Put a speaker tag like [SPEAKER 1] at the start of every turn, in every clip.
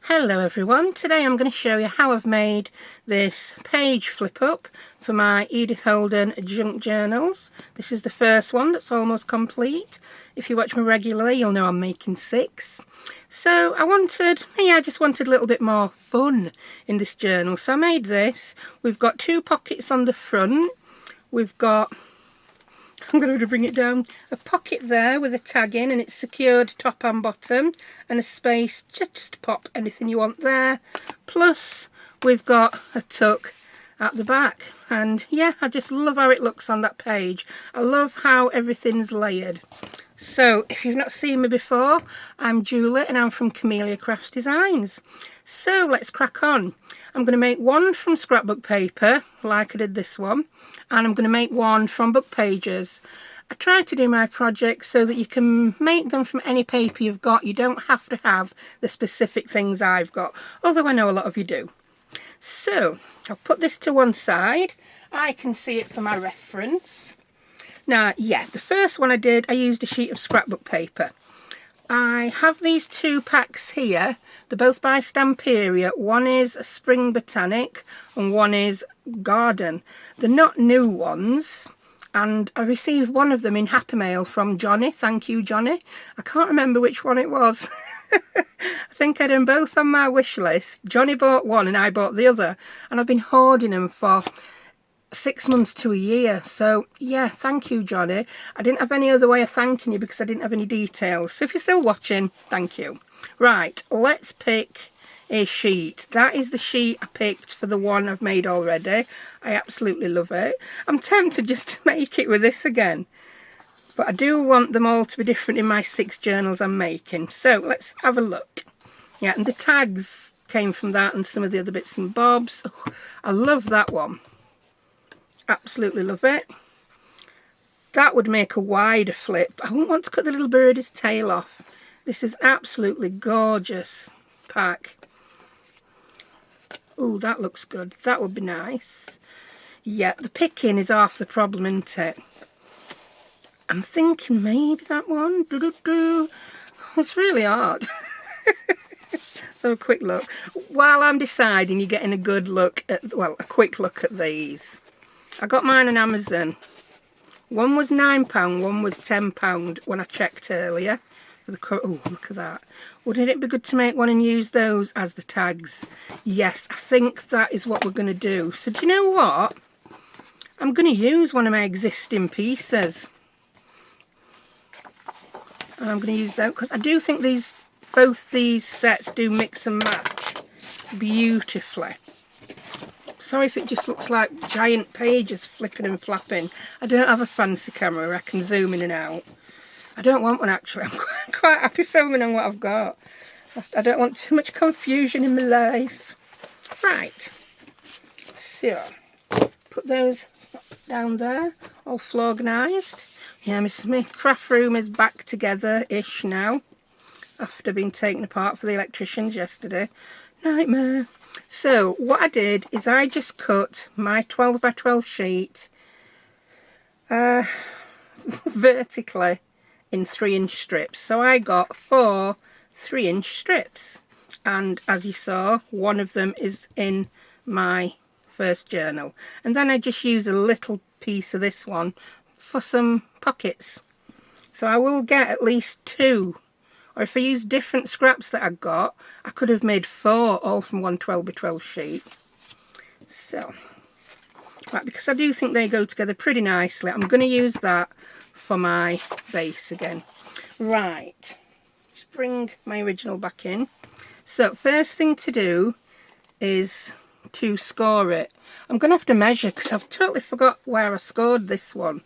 [SPEAKER 1] Hello everyone, today I'm going to show you how I've made this page flip up for my Edith Holden junk journals. This is the first one that's almost complete. If you watch me regularly you'll know I'm making 6. So I just wanted a little bit more fun in this journal, so I made this. We've got 2 pockets on the front. We've got, I'm going to bring it down, a pocket there with a tag in, and it's secured top and bottom, and a space just to pop anything you want there. Plus we've got a tuck at the back, and yeah, I just love how it looks on that page. I love how everything's layered. So if you've not seen me before, I'm Julie and I'm from Camelia Crafts Designs. So let's crack on. I'm going to make one from scrapbook paper like I did this one, and I'm going to make one from book pages. I try to do my projects so that you can make them from any paper you've got. You don't have to have the specific things I've got, although I know a lot of you do. So I'll put this to one side. I can see it for my reference. Now, yeah, the first one I used a sheet of scrapbook paper. I have these 2 packs here. They're both by Stamperia. One is a Spring Botanic and one is Garden. They're not new ones, and I received one of them in Happy Mail from Johnny. Thank you, Johnny. I can't remember which one it was. I think I had them both on my wish list. Johnny bought one and I bought the other, and I've been hoarding them for 6 months to a year. So yeah, thank you, Johnny. I didn't have any other way of thanking you because I didn't have any details. So if you're still watching, thank you. Right, let's pick a sheet. That is the sheet I picked for the one I've made already. I absolutely love it. I'm tempted just to make it with this again, but I do want them all to be different in my 6 journals I'm making. So let's have a look. Yeah, and the tags came from that and some of the other bits and bobs. Oh, I love that one. Absolutely love it. That would make a wider flip. I wouldn't want to cut the little birdie's tail off. This is absolutely gorgeous pack. Oh, that looks good. That would be nice. Yeah, the picking is half the problem, isn't it? I'm thinking maybe that one. It's really hard. So a quick look. While I'm deciding, you're getting a good look at, well, a quick look at these. I got mine on Amazon. One was £9, one was £10 when I checked earlier. Oh, look at that. Wouldn't it be good to make one and use those as the tags? Yes, I think that is what we're going to do. So do you know what? I'm going to use one of my existing pieces. And I'm going to use that because I do think both these sets do mix and match beautifully. Sorry if it just looks like giant pages flipping and flapping. I don't have a fancy camera. I can zoom in and out. I don't want one actually. I'm quite happy filming on what I've got. I don't want too much confusion in my life. Right. So, put those down there, all organised. Yeah, my craft room is back together-ish now, after being taken apart for the electricians yesterday. Nightmare. So what I did is I just cut my 12 by 12 sheet vertically in 3-inch strips. So I got 4 3-inch strips, and as you saw, one of them is in my first journal, and then I just use a little piece of this one for some pockets. So I will get at least 2. Or if I use different scraps that I got, I could have made 4 all from one 12 by 12 sheet. So, right, because I do think they go together pretty nicely, I'm going to use that for my base again. Right, just bring my original back in. So first thing to do is to score it. I'm going to have to measure because I've totally forgot where I scored this one.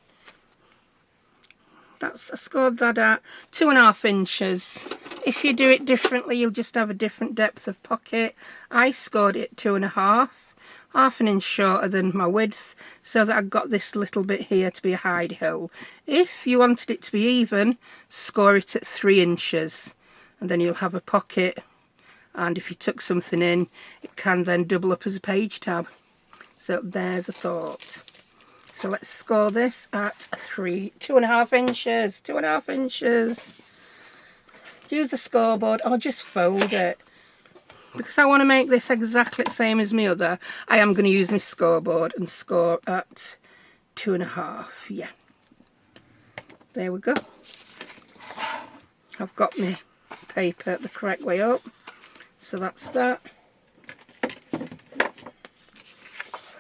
[SPEAKER 1] I scored that at 2.5 inches. If you do it differently, you'll just have a different depth of pocket. I scored it 2.5, half an inch shorter than my width, so that I got this little bit here to be a hide hole. If you wanted it to be even, score it at 3 inches, and then you'll have a pocket. And if you tuck something in, it can then double up as a page tab. So there's a thought. So let's score this at 2.5 inches. 2.5 inches. Use a scoreboard or just fold it. because I want to make this exactly the same as my other, I am going to use my scoreboard and score at 2.5. Yeah, there we go. I've got my paper the correct way up, so that's that.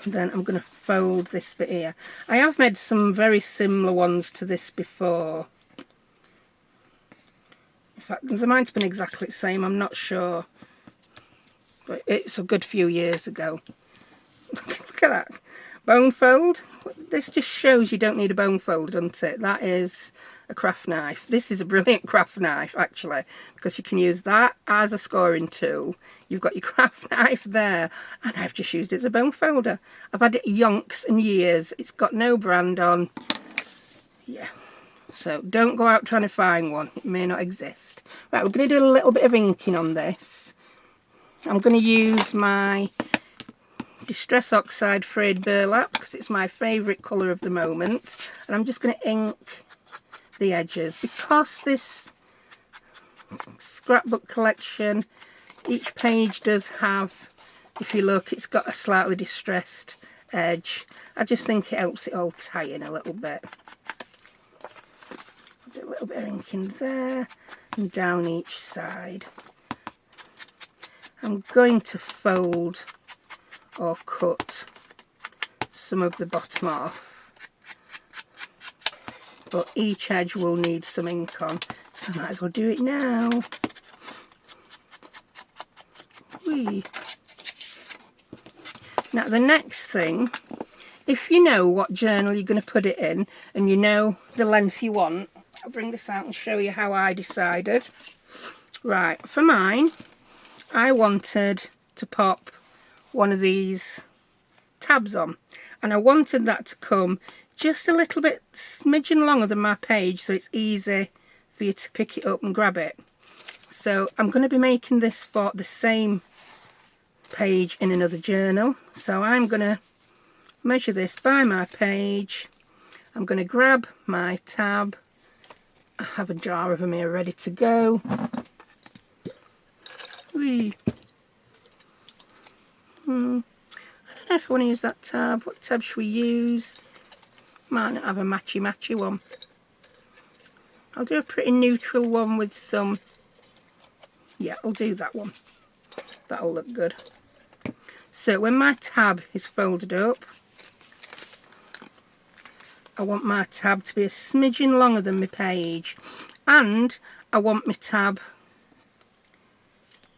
[SPEAKER 1] And then I'm going to fold this bit here. I have made some very similar ones to this before. In fact, they might have been exactly the same, I'm not sure. But it's a good few years ago. Look at that. Bone fold. This just shows you don't need a bone fold, doesn't it? That is a craft knife. This is a brilliant craft knife, actually, because you can use that as a scoring tool. You've got your craft knife there, and I've just used it as a bone folder. I've had it yonks and years. It's got no brand on. Yeah. So don't go out trying to find one. It may not exist. Right, we're going to do a little bit of inking on this. I'm going to use my Distress Oxide Frayed Burlap because it's my favourite colour of the moment. And I'm just going to ink the edges. Because this scrapbook collection, each page does have, if you look, it's got a slightly distressed edge. I just think it helps it all tie in a little bit. Do a little bit of ink in there and down each side. I'm going to fold or cut some of the bottom off, but each edge will need some ink on, so I might as well do it now. Whee. Now the next thing, if you know what journal you're going to put it in and you know the length you want, I'll bring this out and show you how I decided. Right, for mine, I wanted to pop one of these tabs on, and I wanted that to come just a little bit smidgen longer than my page, so it's easy for you to pick it up and grab it. So I'm going to be making this for the same page in another journal. So I'm going to measure this by my page. I'm going to grab my tab. I have a jar of them here ready to go. Whee. I don't know if I want to use that tab. What tab should we use? Might not have a matchy one. I'll do a pretty neutral one with some... Yeah, I'll do that one. That'll look good. So when my tab is folded up, I want my tab to be a smidgen longer than my page, and I want my tab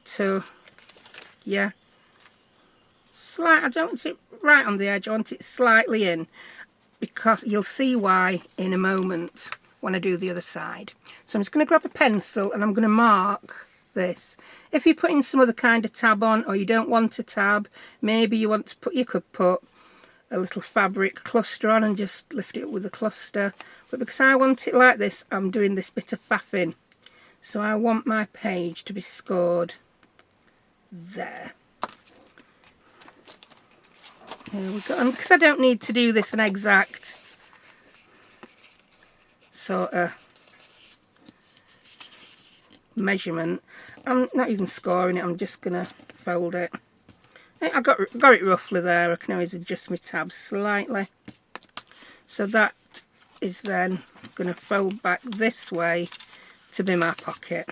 [SPEAKER 1] to, yeah, I don't want it right on the edge, I want it slightly in, because you'll see why in a moment when I do the other side. So I'm just going to grab a pencil and I'm going to mark this. If you're putting some other kind of tab on, or you don't want a tab, maybe you want to put, you could put a little fabric cluster on and just lift it up with a cluster, but because I want it like this, I'm doing this bit of faffing. So I want my page to be scored there. There we go. And because I don't need to do this an exact sort of measurement, I'm not even scoring it, I'm just going to fold it. I got it roughly there. I can always adjust my tabs slightly. So that is then going to fold back this way to be my pocket.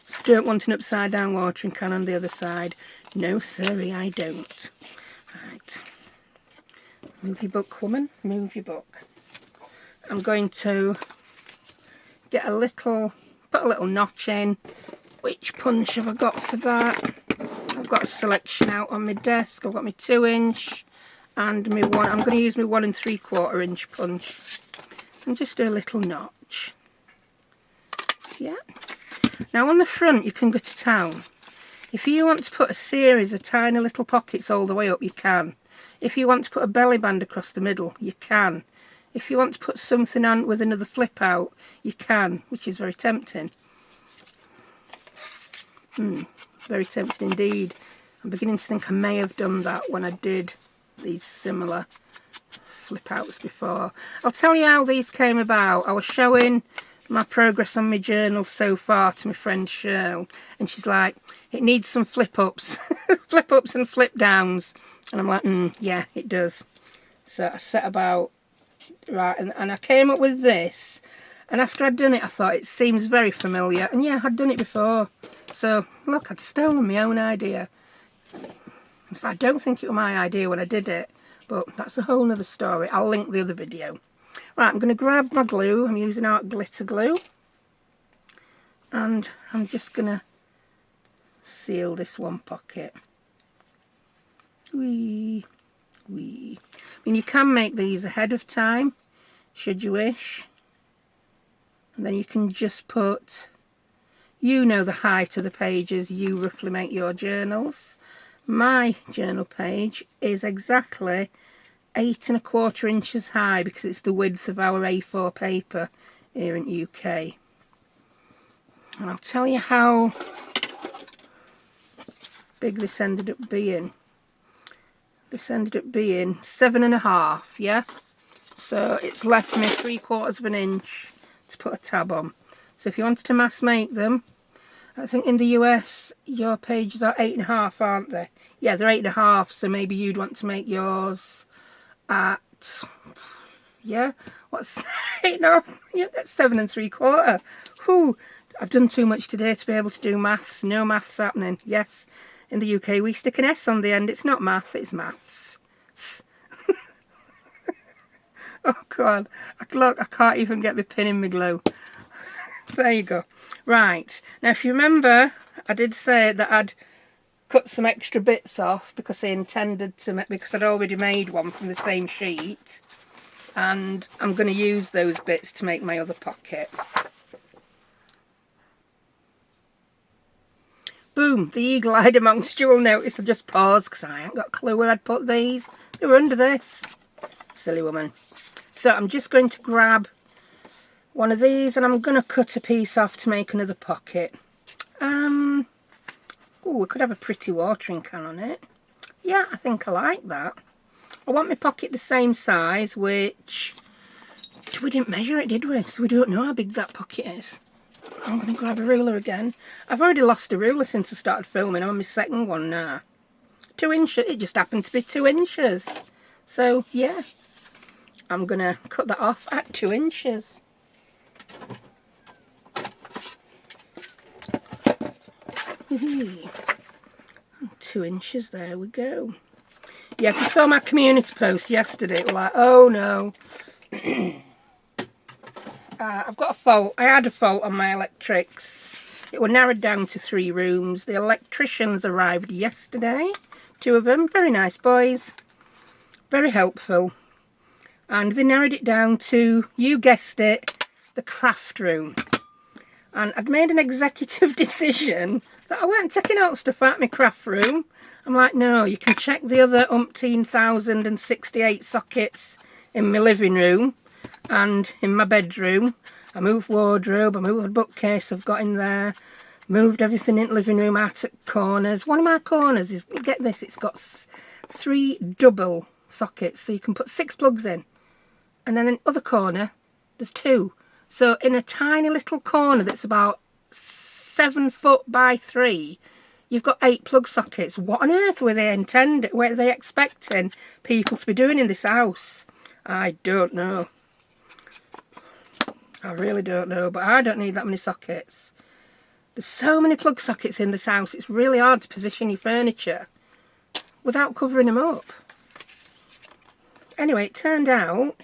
[SPEAKER 1] So I don't want an upside down watering can on the other side. No siree, I don't. Right. Move your book, woman. Move your book. I'm going to get a little, put a little notch in. Which punch have I got for that? I've got a selection out on my desk. I've got my 2-inch and my one. I'm going to use my 1 3/4 inch punch and just do a little notch. Yeah. Now on the front you can go to town. If you want to put a series of tiny little pockets all the way up, you can. If you want to put a belly band across the middle, you can. If you want to put something on with another flip out, you can, which is very tempting. Very tempting indeed. I'm beginning to think I may have done that when I did these similar flip outs before. I'll tell you how these came about. I was showing my progress on my journal so far to my friend Shirl, and she's like, it needs some flip ups, flip ups and flip downs, and I'm like, yeah, it does. So I set about, right, and I came up with this, and after I'd done it I thought it seems very familiar, and yeah, I'd done it before. So look, I'd stolen my own idea. In fact, I don't think it was my idea when I did it, but that's a whole nother story. I'll link the other video. Right, I'm going to grab my glue. I'm using our glitter glue. And I'm just going to seal this one pocket. Wee, wee. I mean, you can make these ahead of time, should you wish. And then you can just put, you know the height of the pages you roughly make your journals. My journal page is exactly 8 1/4 inches high because it's the width of our A4 paper here in UK. And I'll tell you how big this ended up being. This ended up being 7.5, yeah? So it's left me 3/4 of an inch to put a tab on. So if you wanted to mass make them, I think in the US your pages are 8.5, aren't they? Yeah, they're 8.5, so maybe you'd want to make yours at, yeah, what's 8.5? Yeah, that's 7 3/4. Whew, I've done too much today to be able to do maths. No maths happening. Yes, in the UK we stick an S on the end. It's not math, it's maths. Oh God, look, I can't even get my pin in my glue. There you go. Right, now if you remember, I did say that I'd cut some extra bits off because I intended to make, because I'd already made one from the same sheet, and I'm going to use those bits to make my other pocket. Boom, the eagle-eyed amongst you will notice I just paused because I ain't got a clue where I'd put these. They were under this. Silly woman. So I'm just going to grab one of these and I'm going to cut a piece off to make another pocket. Oh, we could have a pretty watering can on it. Yeah, I think I like that. I want my pocket the same size, which we didn't measure it, did we? So we don't know how big that pocket is. I'm going to grab a ruler again. I've already lost a ruler since I started filming. I'm on my second one now. 2 inches. It just happened to be 2 inches. So, yeah. I'm going to cut that off at 2 inches. 2 inches, there we go. Yeah, if you saw my community post yesterday, it was like, oh no. I've got a fault. I had a fault on my electrics. It was narrowed down to 3 rooms. The electricians arrived yesterday. 2 of them, very nice boys. Very helpful. And they narrowed it down to, you guessed it, the craft room. And I'd made an executive decision that I weren't taking out stuff out of my craft room. I'm like, no, you can check the other umpteen 1,068 sockets in my living room and in my bedroom. I moved wardrobe, I moved a bookcase I've got in there, moved everything in the living room out at corners. One of my corners is, get this, it's got 3 double sockets, so you can put 6 plugs in. And then in the other corner, there's 2. So in a tiny little corner that's about 7 foot by 3, you've got 8 plug sockets. What on earth were they expecting people to be doing in this house? I don't know. I really don't know, but I don't need that many sockets. There's so many plug sockets in this house, it's really hard to position your furniture without covering them up. Anyway, it turned out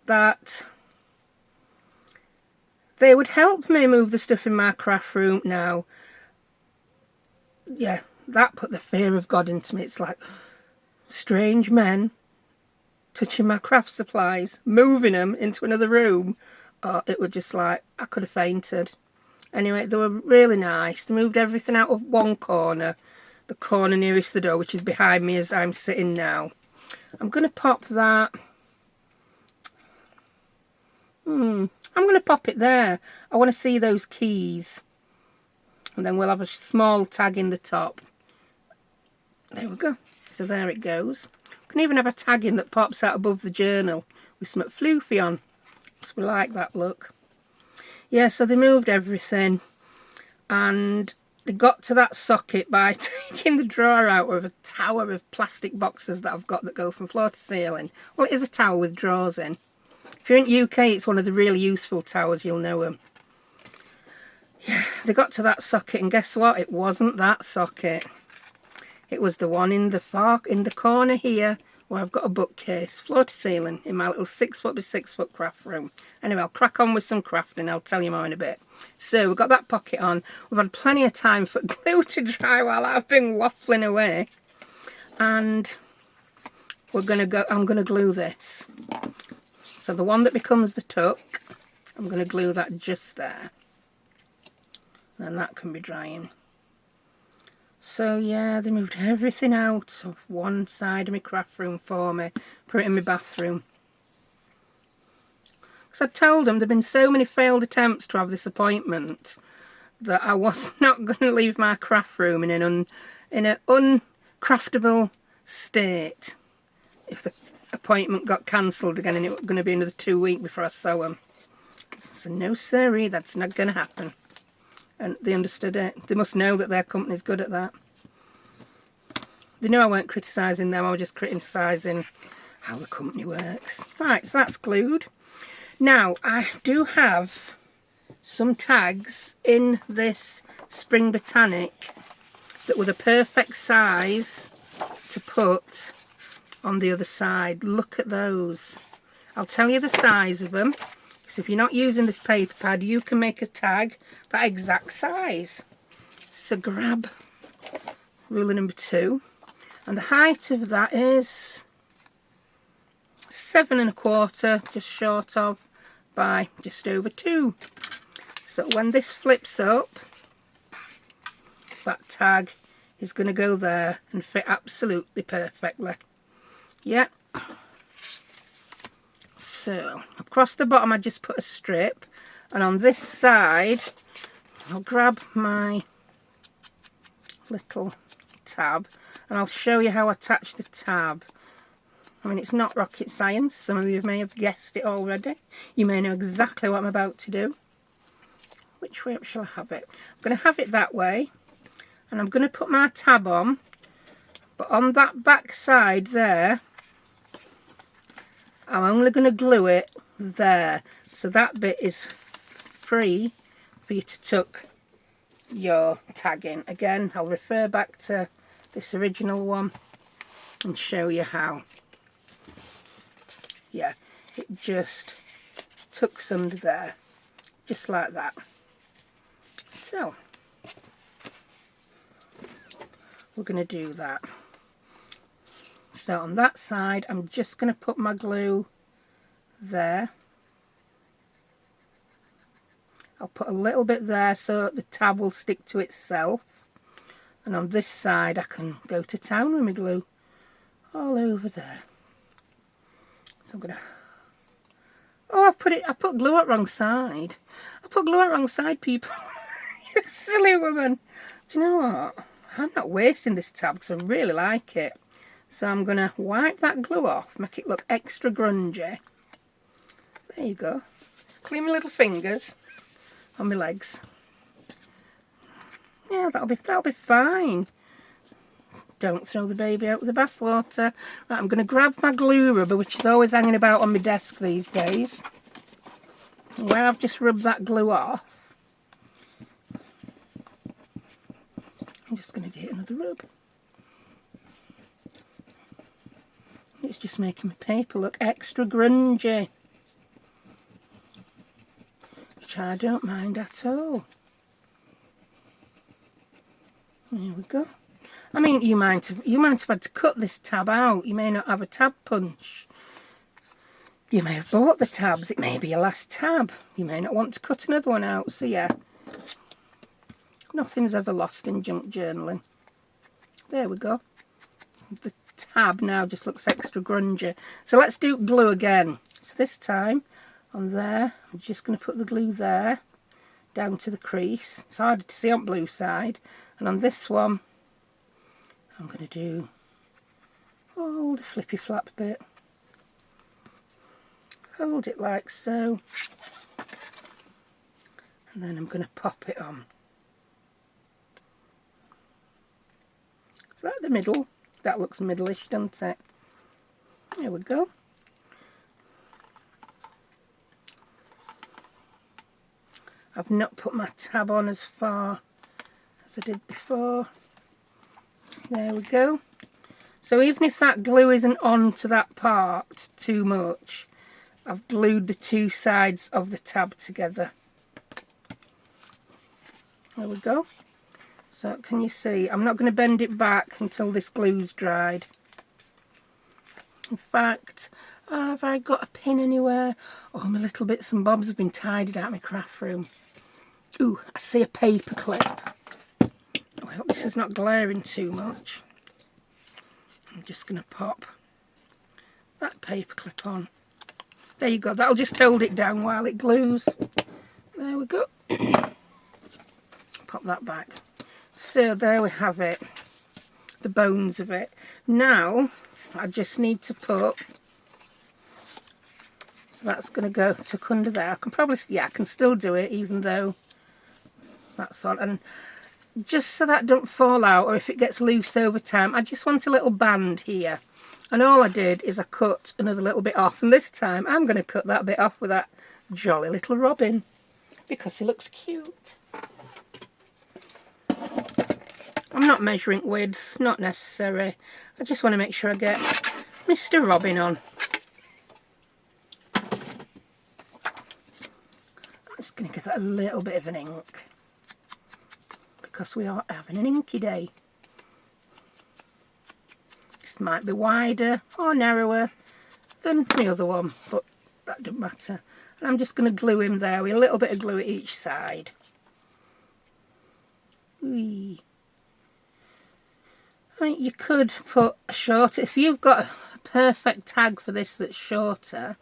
[SPEAKER 1] that they would help me move the stuff in my craft room now. Yeah, that put the fear of God into me. It's like strange men touching my craft supplies, moving them into another room. Oh, it was just like, I could have fainted. Anyway, they were really nice. They moved everything out of one corner, the corner nearest the door, which is behind me as I'm sitting now. I'm going to pop that. I'm going to pop it there. I want to see those keys. And then we'll have a small tag in the top. There we go. So there it goes. We can even have a tag in that pops out above the journal with some floofy on. So we like that look. yeah, so they moved everything, and they got to that socket by taking the drawer out of a tower of plastic boxes that I've got that go from floor to ceiling. Well, it is a tower with drawers in. If you're in UK, it's one of the really useful towers, you'll know them. Yeah, they got to that socket, and guess what? It wasn't that socket. It was the one in the corner here, where I've got a bookcase, floor to ceiling, in my little 6-foot by 6-foot craft room. Anyway, I'll crack on with some crafting, I'll tell you more in a bit. So, we've got that pocket on. We've had plenty of time for glue to dry while I've been waffling away. And I'm going to glue this. So the one that becomes the tuck, I'm going to glue that just there. And that can be drying. So yeah, they moved everything out of one side of my craft room for me, put it in my bathroom. Because I told them there'd been so many failed attempts to have this appointment that I was not going to leave my craft room in an uncraftable state if the appointment got cancelled again, and it was going to be another 2 weeks before I saw them. So no siree, that's not going to happen. And they understood it. They must know that their company's good at that. They knew I weren't criticising them, I was just criticising how the company works. Right, so that's glued. Now, I do have some tags in this Spring Botanic that were the perfect size to put on the other side. Look at those. I'll tell you the size of them. So if you're not using this paper pad, you can make a tag that exact size. So grab ruler number 2, and the height of that is 7 1/4, just short of, by just over 2. So when this flips up, that tag is going to go there and fit absolutely perfectly. Yeah. So, across the bottom I just put a strip, and on this side I'll grab my little tab and I'll show you how I attach the tab. I mean, it's not rocket science, some of you may have guessed it already. You may know exactly what I'm about to do. Which way shall I have it? I'm going to have it that way, and I'm going to put my tab on, but on that back side there, I'm only going to glue it there, so that bit is free for you to tuck your tag in. Again, I'll refer back to this original one and show you how. Yeah, it just tucks under there, just like that. So, we're going to do that. So on that side, I'm just going to put my glue there. I'll put a little bit there so the tab will stick to itself. And on this side, I can go to town with my glue all over there. So I'm going to... Oh, I put glue at wrong side. I put glue at wrong side, people. You silly woman. Do you know what? I'm not wasting this tab because I really like it. So I'm going to wipe that glue off, make it look extra grungy. There you go. Clean my little fingers on my legs. Yeah, that'll be fine. Don't throw the baby out with the bathwater. Right, I'm going to grab my glue rubber, which is always hanging about on my desk these days. Where I've just rubbed that glue off, I'm just going to give it another rub. It's just making my paper look extra grungy, which I don't mind at all. There we go. I mean, you might have had to cut this tab out. You may not have a tab punch. You may have bought the tabs. It may be your last tab. You may not want to cut another one out. So yeah, nothing's ever lost in junk journaling. There we go. The tab now just looks extra grungy. So let's do glue again. So this time on there, I'm just going to put the glue there down to the crease. It's harder to see on blue side. And on this one, I'm going to do all the flippy flap bit. Hold it like so. And then I'm going to pop it on. So at the middle, that looks middleish, doesn't it? There we go. I've not put my tab on as far as I did before. There we go. So even if that glue isn't on to that part too much, I've glued the two sides of the tab together. There we go. So can you see, I'm not going to bend it back until this glue's dried. In fact, have I got a pin anywhere? Oh, my little bits and bobs have been tidied out of my craft room. Ooh, I see a paper clip. Oh, I hope this is not glaring too much. I'm just going to pop that paper clip on. There you go, that'll just hold it down while it glues. There we go. Pop that back. So there we have it, the bones of it. Now I just need to put, so that's going to go tuck under there. I can probably, yeah, I can still do it even though that's on. And just so that don't fall out, or if it gets loose over time, I just want a little band here. And all I did is I cut another little bit off, and this time I'm going to cut that bit off with that jolly little robin because he looks cute. I'm not measuring width, not necessary. I just want to make sure I get Mr. Robin on. I'm just going to give that a little bit of an ink because we are having an inky day. This might be wider or narrower than the other one, but that doesn't matter. And I'm just going to glue him there with a little bit of glue at each side. Whee. I mean, you could put a shorter, if you've got a perfect tag for this that's shorter,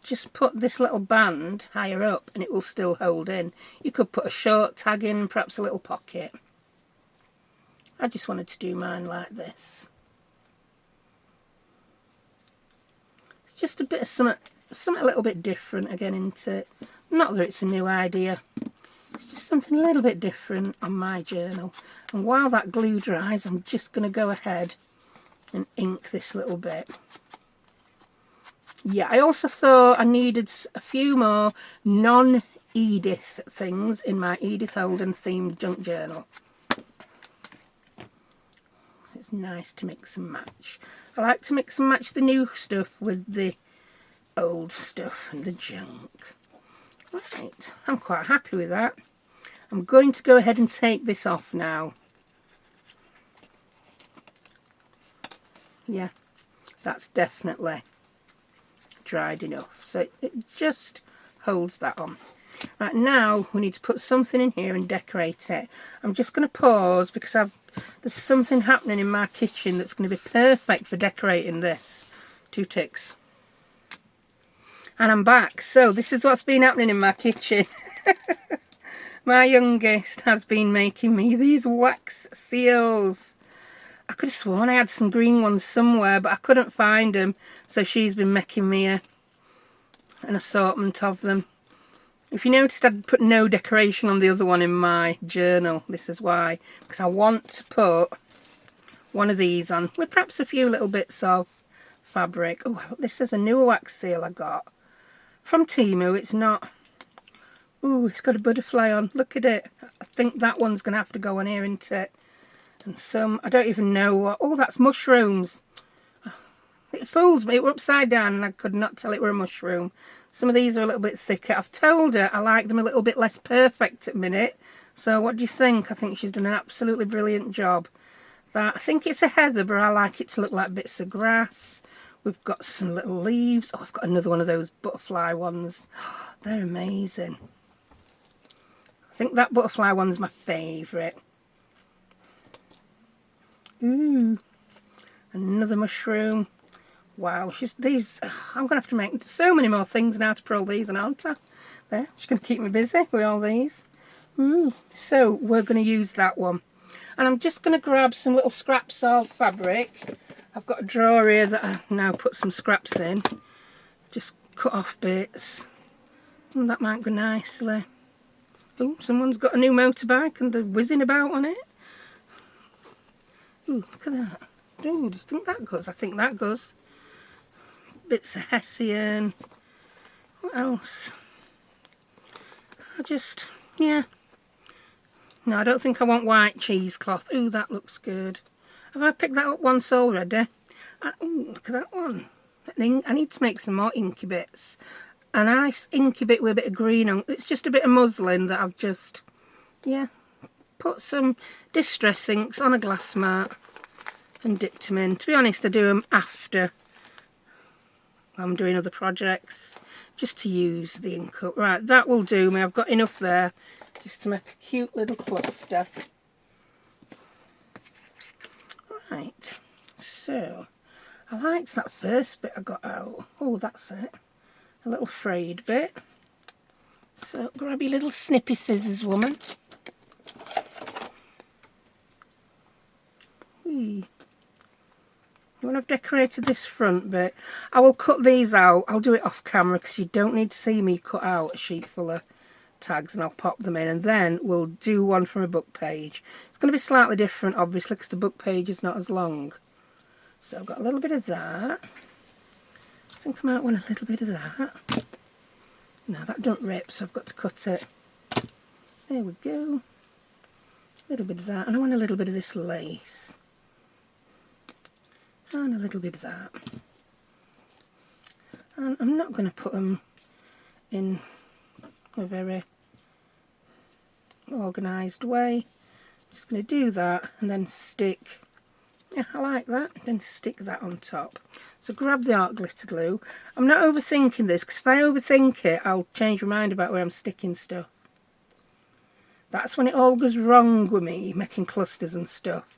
[SPEAKER 1] just put this little band higher up and it will still hold in. You could put a short tag in, perhaps a little pocket. I just wanted to do mine like this. It's just a bit of something a little bit different again into it. Not that it's a new idea. It's just something a little bit different on my journal. And while that glue dries, I'm just going to go ahead and ink this little bit. Yeah, I also thought I needed a few more non-Edith things in my Edith Holden themed junk journal. So it's nice to mix and match. I like to mix and match the new stuff with the old stuff and the junk. Right, I'm quite happy with that. I'm going to go ahead and take this off now. Yeah, that's definitely dried enough. So it just holds that on. Right, now we need to put something in here and decorate it. I'm just going to pause because there's something happening in my kitchen that's going to be perfect for decorating this. 2 ticks. And I'm back. So this is what's been happening in my kitchen. My youngest has been making me these wax seals. I could have sworn I had some green ones somewhere, but I couldn't find them. So she's been making me an assortment of them. If you noticed, I'd put no decoration on the other one in my journal. This is why. Because I want to put one of these on with perhaps a few little bits of fabric. Oh, this is a newer wax seal I got from Temu. It's not... Ooh, it's got a butterfly on. Look at it. I think that one's going to have to go on here, isn't it? And some, I don't even know what... Oh, that's mushrooms. It fools me. It were upside down and I could not tell it were a mushroom. Some of these are a little bit thicker. I've told her I like them a little bit less perfect at the minute. So what do you think? I think she's done an absolutely brilliant job. That, I think it's a heather, but I like it to look like bits of grass. We've got some little leaves. Oh, I've got another one of those butterfly ones. They're amazing. I think that butterfly one's my favourite. Ooh, another mushroom. Wow, these. I'm going to have to make so many more things now to put all these on, aren't I? There, she's going to keep me busy with all these. Ooh, so we're going to use that one. And I'm just going to grab some little scraps of fabric. I've got a drawer here that I now put some scraps in. Just cut off bits. And that might go nicely. Oh, someone's got a new motorbike and they're whizzing about on it. Ooh, look at that. Ooh, do you think that goes? I think that goes. Bits of Hessian. What else? Yeah. No, I don't think I want white cheesecloth. Ooh, that looks good. Have I picked that up once already? Ooh, look at that one. I need to make some more inky bits. A nice inky bit with a bit of green on. It's just a bit of muslin that I've just, yeah, put some distress inks on a glass mat and dipped them in. To be honest, I do them after I'm doing other projects, just to use the ink up. Right, that will do me. I've got enough there just to make a cute little cluster. Right, so I liked that first bit I got out. Oh, that's it. A little frayed bit. So grab your little snippy scissors, woman. Whee. When I've decorated this front bit, I will cut these out. I'll do it off camera because you don't need to see me cut out a sheet full of tags, and I'll pop them in, and then we'll do one from a book page. It's going to be slightly different, obviously, because the book page is not as long. So I've got a little bit of that. I think I might want a little bit of that. No, that don't rip, so I've got to cut it. There we go. A little bit of that, and I want a little bit of this lace. And a little bit of that. And I'm not going to put them in a very organised way. I'm just going to do that and then stick, yeah, I like that, then stick that on top. So grab the art glitter glue. I'm not overthinking this, because if I overthink it, I'll change my mind about where I'm sticking stuff. That's when it all goes wrong with me, making clusters and stuff.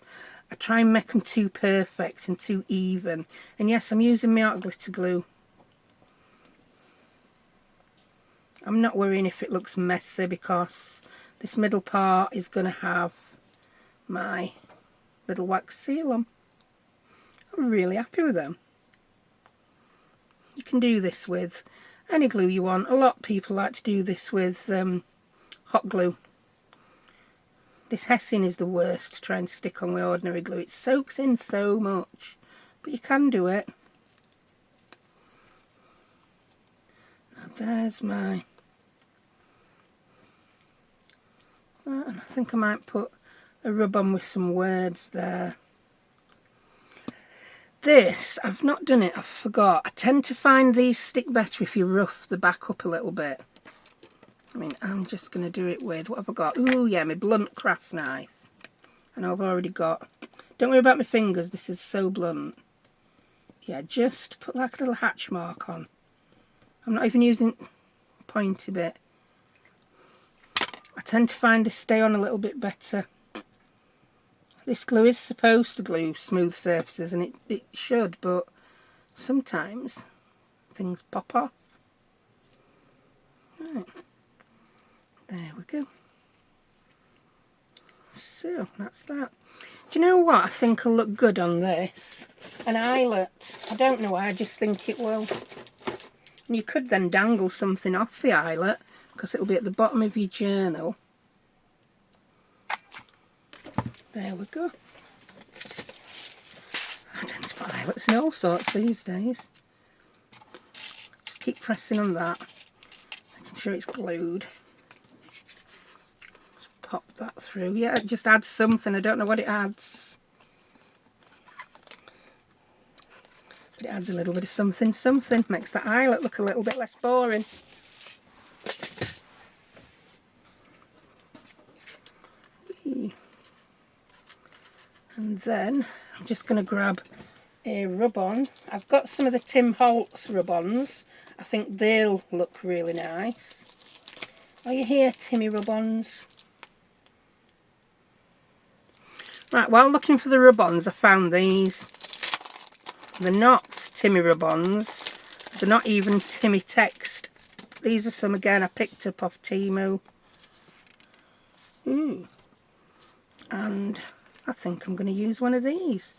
[SPEAKER 1] I try and make them too perfect and too even. And yes, I'm using my art glitter glue. I'm not worrying if it looks messy, because this middle part is going to have my little wax seal on. I'm really happy with them. You can do this with any glue you want. A lot of people like to do this with hot glue. This Hessian is the worst to try and stick on with ordinary glue. It soaks in so much, but you can do it. Now there's my... and I think I might put a rub on with some words there. This, I've not done it, I forgot. I tend to find these stick better if you rough the back up a little bit. I mean, I'm just going to do it with, what have I got? Ooh, yeah, my blunt craft knife. I know I've already got, don't worry about my fingers, this is so blunt. Yeah, just put like a little hatch mark on. I'm not even using pointy bit. I tend to find this stay on a little bit better. This glue is supposed to glue smooth surfaces, and it should, but sometimes things pop off. Right. There we go. So, that's that. Do you know what I think will look good on this? An eyelet. I don't know why, I just think it will. And you could then dangle something off the eyelet, because it'll be at the bottom of your journal. There we go. I tend to put eyelets in all sorts these days. Just keep pressing on that, making sure it's glued. Pop that through. Yeah, it just adds something. I don't know what it adds, but it adds a little bit of something. Makes the eyelet look a little bit less boring. And then I'm just going to grab a rub-on. I've got some of the Tim Holtz rub-ons. I think they'll look really nice. Are you here, Timmy rub-ons? Right, while looking for the rub-ons, I found these. They're not Timmy rub-ons. They're not even Timmy text. These are some, again, I picked up off Temu. Ooh. And I think I'm going to use one of these.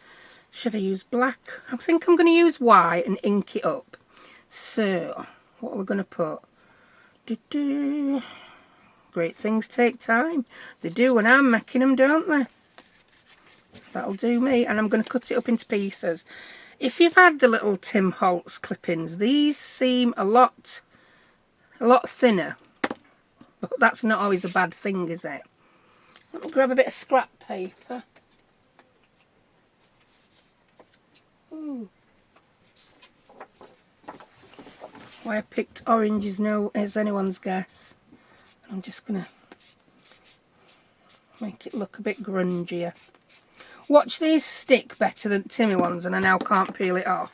[SPEAKER 1] Should I use black? I think I'm going to use white and ink it up. So, what are we going to put? Great things take time. They do when I'm making them, don't they? That'll do me. And I'm going to cut it up into pieces. If you've had the little Tim Holtz clippings, these seem a lot thinner. But that's not always a bad thing, is it? Let me grab a bit of scrap paper. Ooh. Why I picked orange is anyone's guess. I'm just going to make it look a bit grungier. Watch these stick better than Timmy ones, and I now can't peel it off.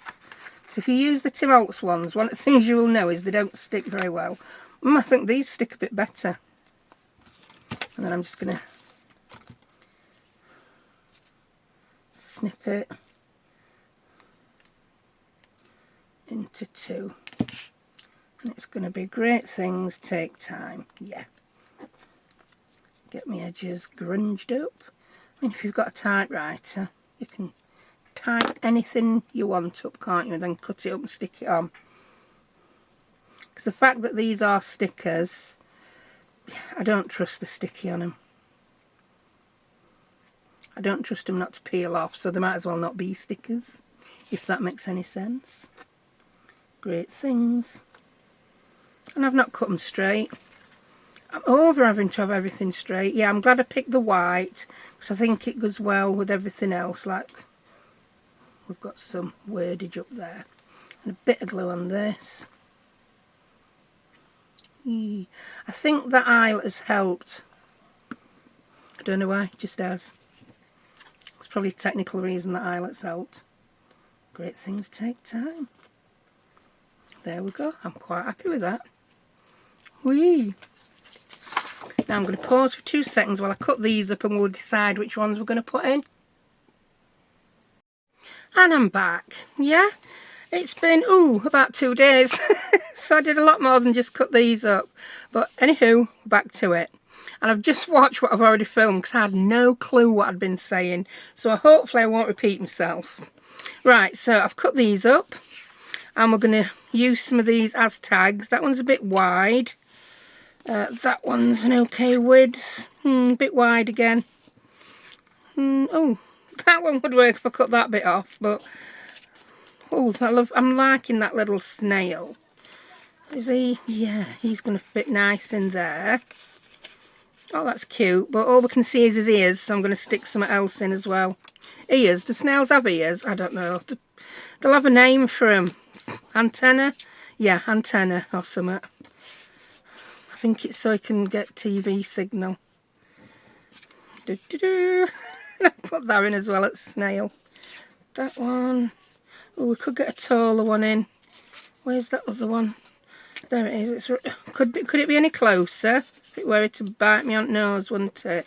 [SPEAKER 1] So if you use the Tim Holtz ones, one of the things you will know is they don't stick very well. I think these stick a bit better. And then I'm just going to snip it into two. And it's going to be great things take time. Yeah. Get my edges grunged up. I mean, if you've got a typewriter, you can type anything you want up, can't you? And then cut it up and stick it on. Because the fact that these are stickers, I don't trust the sticky on them. I don't trust them not to peel off, so they might as well not be stickers, if that makes any sense. Great things. And I've not cut them straight. I'm over having to have everything straight. Yeah, I'm glad I picked the white, because I think it goes well with everything else. Like, we've got some wordage up there. And a bit of glue on this. I think that eyelet has helped. I don't know why, it just has. It's probably a technical reason that eyelet's helped. Great things take time. There we go. I'm quite happy with that. Whee! Now I'm going to pause for 2 seconds while I cut these up and we'll decide which ones we're going to put in. And I'm back. Yeah, it's been, about 2 days. So I did a lot more than just cut these up. But anywho, back to it. And I've just watched what I've already filmed because I had no clue what I'd been saying. So hopefully I won't repeat myself. Right, so I've cut these up. And we're going to use some of these as tags. That one's a bit wide. That one's an okay width. A bit wide again. Oh, that one would work if I cut that bit off. But, I'm liking that little snail. Is he? Yeah, he's going to fit nice in there. Oh, that's cute. But all we can see is his ears, so I'm going to stick something else in as well. Ears? Do snails have ears? I don't know. They'll have a name for them. Antenna? Yeah, antenna or something. I think it's so he can get TV signal. Put that in as well at snail. That one. Oh, we could get a taller one in. Where's that other one? There it is. Could it be any closer? If it were to bite me on the nose, wouldn't it?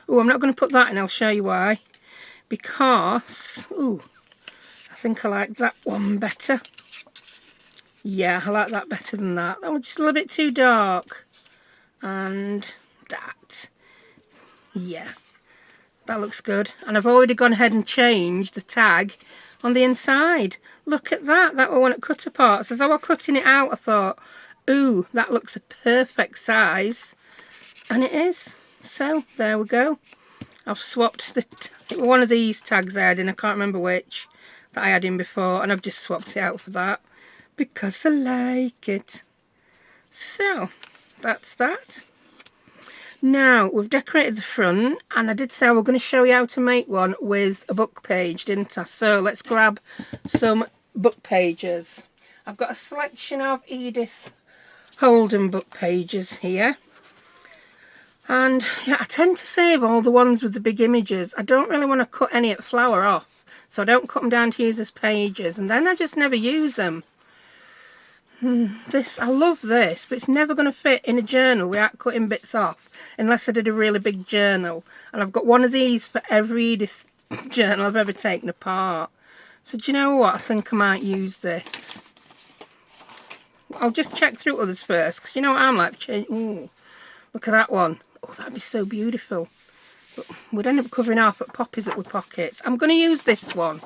[SPEAKER 1] Oh, I'm not going to put that in. I'll show you why. Because, I think I like that one better. Yeah, I like that better than that. That one's just a little bit too dark. And that. Yeah, that looks good. And I've already gone ahead and changed the tag on the inside. Look at that. That one at cut apart. So as I was cutting it out, I thought, ooh, that looks a perfect size. And it is. So, there we go. I've swapped one of these tags I had in, I can't remember which, that I had in before, and I've just swapped it out for that, because I like it. So, that's that. Now, we've decorated the front, and I did say I was going to show you how to make one with a book page, didn't I? So, let's grab some book pages. I've got a selection of Edith Holden book pages here. And yeah, I tend to save all the ones with the big images. I don't really want to cut any at flower off. So I don't cut them down to use as pages. And then I just never use them. I love this, but it's never going to fit in a journal without cutting bits off. Unless I did a really big journal. And I've got one of these for every Edith journal I've ever taken apart. So do you know what? I think I might use this. I'll just check through others first. Because you know what I'm like? Ooh, look at that one. Oh, that'd be so beautiful. But we'd end up covering half at poppies up with pockets. I'm going to use this one.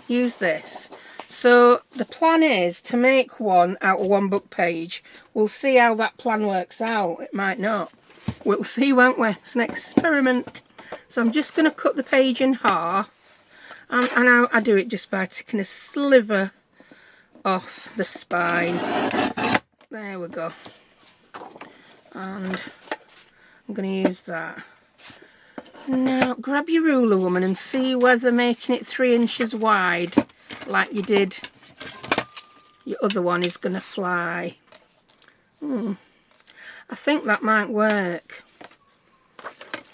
[SPEAKER 1] Use this. So the plan is to make one out of one book page. We'll see how that plan works out. It might not. We'll see, won't we? It's an experiment. So I'm just going to cut the page in half. And I do it just by taking a sliver off the spine. There we go. And I'm going to use that. Now grab your ruler, woman, and see whether making it 3 inches wide like you did your other one is going to fly. I think that might work.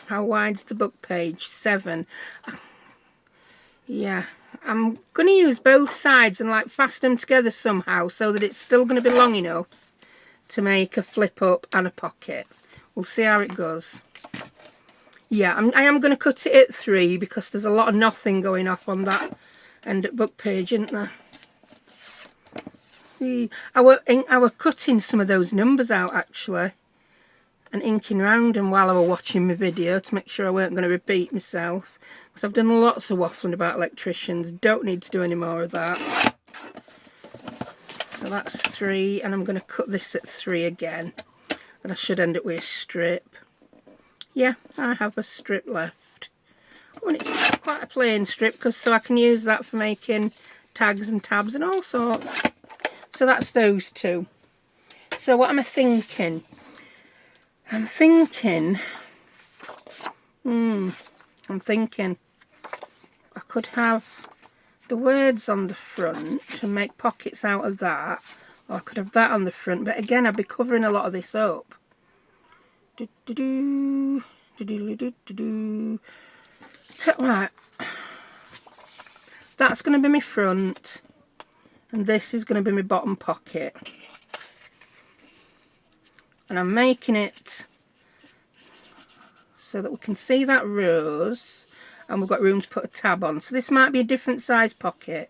[SPEAKER 1] How wide's the book page? 7. Yeah, I'm going to use both sides and like fasten them together somehow so that it's still going to be long enough to make a flip up and a pocket. We'll see how it goes. Yeah, I am going to cut it at 3 because there's a lot of nothing going off on that end of book page, isn't there? See, I were cutting some of those numbers out actually and inking round them while I were watching my video to make sure I weren't going to repeat myself, because I've done lots of waffling about electricians. Don't need to do any more of that. So that's 3, and I'm going to cut this at 3 again, and I should end up with a strip. Yeah, I have a strip left. Oh, and it's quite a plain strip, so I can use that for making tags and tabs and all sorts. So that's those 2. So what am I thinking? I'm thinking I could have the words on the front and make pockets out of that, or I could have that on the front, but again I'd be covering a lot of this up. Right, that's going to be my front and this is going to be my bottom pocket. And I'm making it so that we can see that rose and we've got room to put a tab on. So this might be a different size pocket.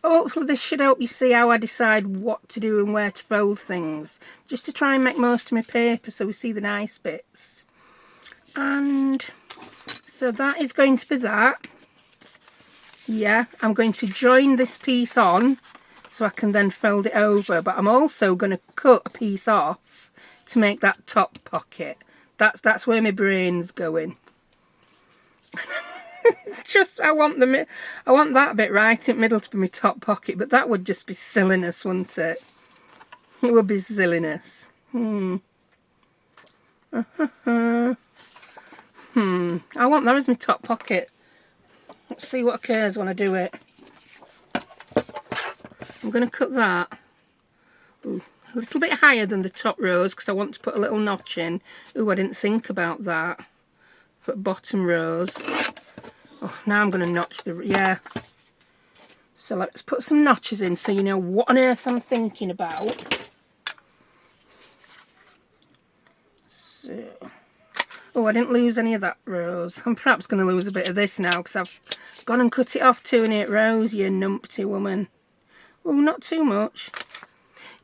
[SPEAKER 1] Hopefully this should help you see how I decide what to do and where to fold things. Just to try and make most of my paper so we see the nice bits. And so that is going to be that. Yeah, I'm going to join this piece on so I can then fold it over, but I'm also going to cut a piece off to make that top pocket. That's where my brain's going. Just I want that bit right in the middle to be my top pocket, but that would just be silliness, wouldn't it? It would be silliness. I want that as my top pocket. Let's see what occurs when I do it. I'm going to cut that a little bit higher than the top rows because I want to put a little notch in. Oh, I didn't think about that. For bottom rows. Oh, now I'm going to notch the... yeah. So let's put some notches in so you know what on earth I'm thinking about. So... oh, I didn't lose any of that rows. I'm perhaps going to lose a bit of this now because I've gone and cut it off 2 and 8 rows, you numpty woman. Oh, not too much.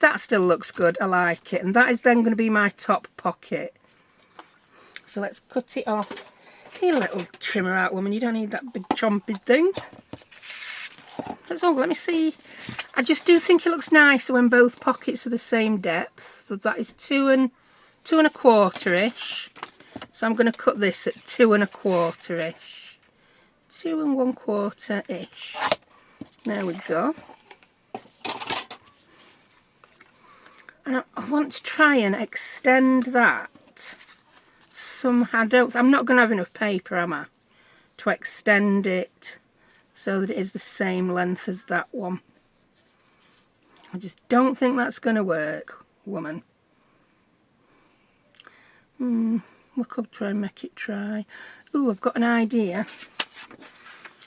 [SPEAKER 1] That still looks good. I like it. And that is then going to be my top pocket. So let's cut it off. You little trimmer out, woman. You don't need that big chompy thing. That's all. Let me see. I just do think it looks nicer when both pockets are the same depth. So that is 2 and 1/4-ish. So I'm going to cut this at 2 1/4-ish. 2 1/4-ish. There we go. And I want to try and extend that somehow. I'm not going to have enough paper, am I? To extend it so that it is the same length as that one. I just don't think that's going to work, woman. We could try and make it try. Ooh, I've got an idea.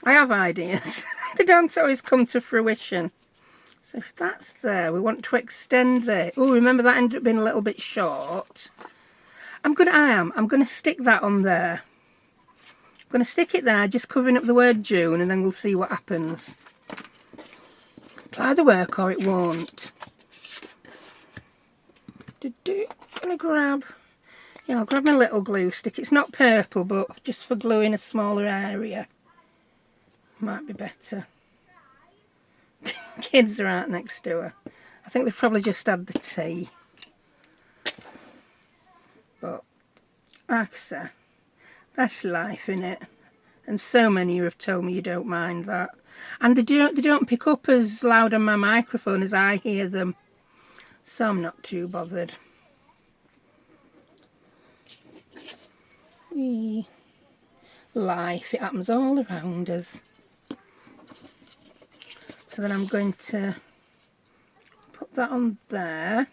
[SPEAKER 1] I have ideas. They don't always come to fruition. So if that's there, we want to extend there. Oh, remember that ended up being a little bit short. I'm going to stick that on there. I'm going to stick it there, just covering up the word June, and then we'll see what happens. It'll either work or it won't. Gonna grab... yeah, I'll grab my little glue stick. It's not purple, but just for gluing a smaller area. Might be better. Kids are out next to her. I think they've probably just had the tea. But, like I say, that's life, innit? And so many of you have told me you don't mind that. And they don't pick up as loud on my microphone as I hear them. So I'm not too bothered. Whee. Life, it happens all around us. So then I'm going to put that on there.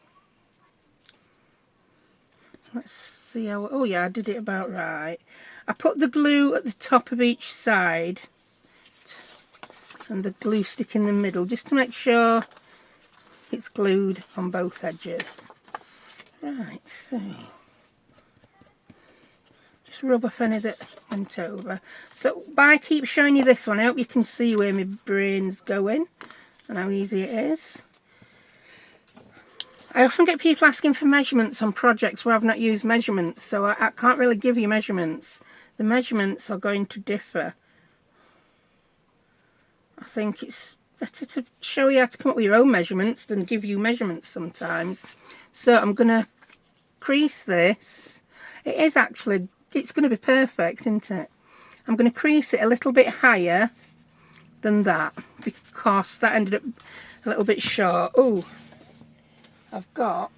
[SPEAKER 1] Let's see how, oh yeah, I did it about right. I put the glue at the top of each side and the glue stick in the middle just to make sure it's glued on both edges. Right, so just rub off any that went over. So I keep showing you this one, I hope you can see where my brain's going and how easy it is. I often get people asking for measurements on projects where I've not used measurements, so I can't really give you measurements. The measurements are going to differ. I think it's better to show you how to come up with your own measurements than give you measurements sometimes. So I'm going to crease this. It is actually, it's going to be perfect, isn't it? I'm going to crease it a little bit higher than that because that ended up a little bit short. Oh, I've got,